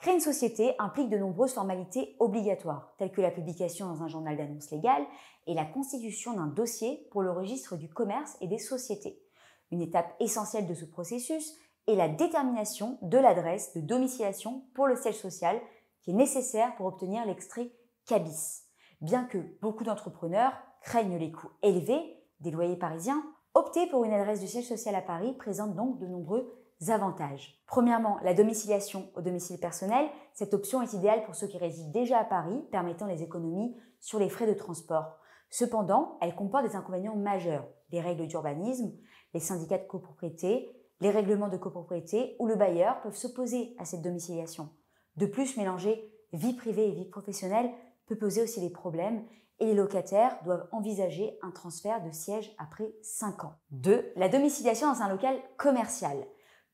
Créer une société implique de nombreuses formalités obligatoires, telles que la publication dans un journal d'annonces légales et la constitution d'un dossier pour le registre du commerce et des sociétés. Une étape essentielle de ce processus est la détermination de l'adresse de domiciliation pour le siège social qui est nécessaire pour obtenir l'extrait CABIS. Bien que beaucoup d'entrepreneurs craignent les coûts élevés des loyers parisiens, opter pour une adresse de siège social à Paris présente donc de nombreux avantages. Premièrement, la domiciliation au domicile personnel. Cette option est idéale pour ceux qui résident déjà à Paris, permettant les économies sur les frais de transport. Cependant, elle comporte des inconvénients majeurs. Les règles d'urbanisme, les syndicats de copropriété, les règlements de copropriété ou le bailleur peuvent s'opposer à cette domiciliation. De plus, mélanger vie privée et vie professionnelle peut poser aussi des problèmes et les locataires doivent envisager un transfert de siège après 5 ans. 2. La domiciliation dans un local commercial.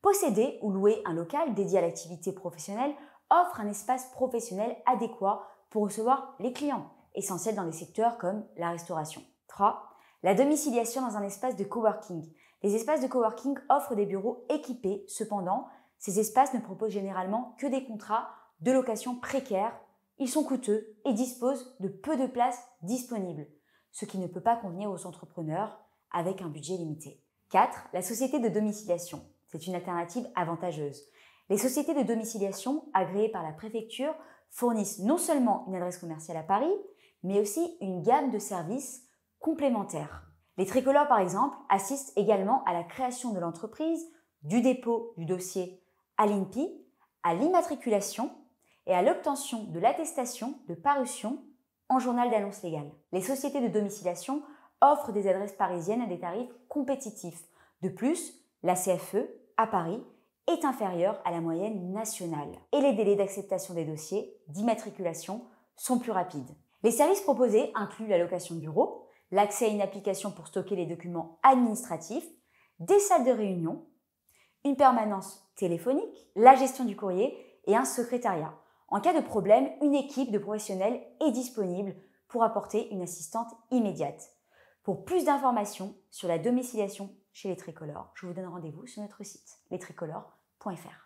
Posséder ou louer un local dédié à l'activité professionnelle offre un espace professionnel adéquat pour recevoir les clients, essentiels dans des secteurs comme la restauration. 3. La domiciliation dans un espace de coworking. Les espaces de coworking offrent des bureaux équipés, cependant, ces espaces ne proposent généralement que des contrats de location précaires. Ils sont coûteux et disposent de peu de places disponibles, ce qui ne peut pas convenir aux entrepreneurs avec un budget limité. 4. La société de domiciliation. C'est une alternative avantageuse. Les sociétés de domiciliation agréées par la préfecture fournissent non seulement une adresse commerciale à Paris, mais aussi une gamme de services complémentaires. Les tricolores, par exemple, assistent également à la création de l'entreprise, du dépôt du dossier à l'INPI, à l'immatriculation et à l'obtention de l'attestation de parution en journal d'annonces légales. Les sociétés de domiciliation offrent des adresses parisiennes à des tarifs compétitifs. De plus, la CFE, à Paris, est inférieure à la moyenne nationale et les délais d'acceptation des dossiers d'immatriculation sont plus rapides. Les services proposés incluent la location de bureau, l'accès à une application pour stocker les documents administratifs, des salles de réunion, une permanence téléphonique, la gestion du courrier et un secrétariat. En cas de problème, une équipe de professionnels est disponible pour apporter une assistante immédiate. Pour plus d'informations sur la domiciliation chez les tricolores, je vous donne rendez-vous sur notre site lestricolores.fr.